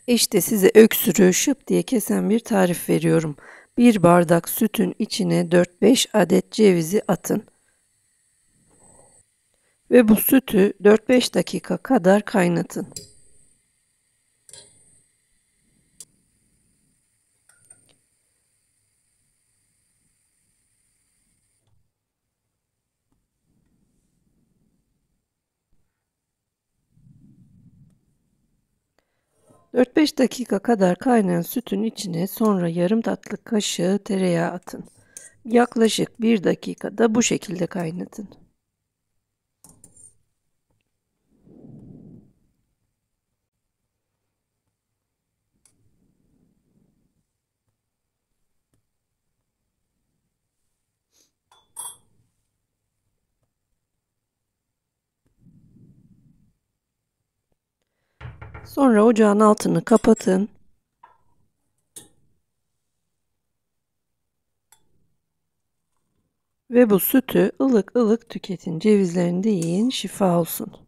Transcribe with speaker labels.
Speaker 1: İşte size öksürüğü şıp diye kesen bir tarif veriyorum. Bir bardak sütün içine 4-5 adet cevizi atın ve bu sütü 4-5 dakika kadar kaynatın. Dört beş dakika kadar kaynayan sütün içine sonra yarım tatlı kaşığı tereyağı atın. Yaklaşık 1 dakikada bu şekilde kaynatın. Sonra ocağın altını kapatın ve bu sütü ılık ılık tüketin. Cevizlerini de yiyin, şifa olsun.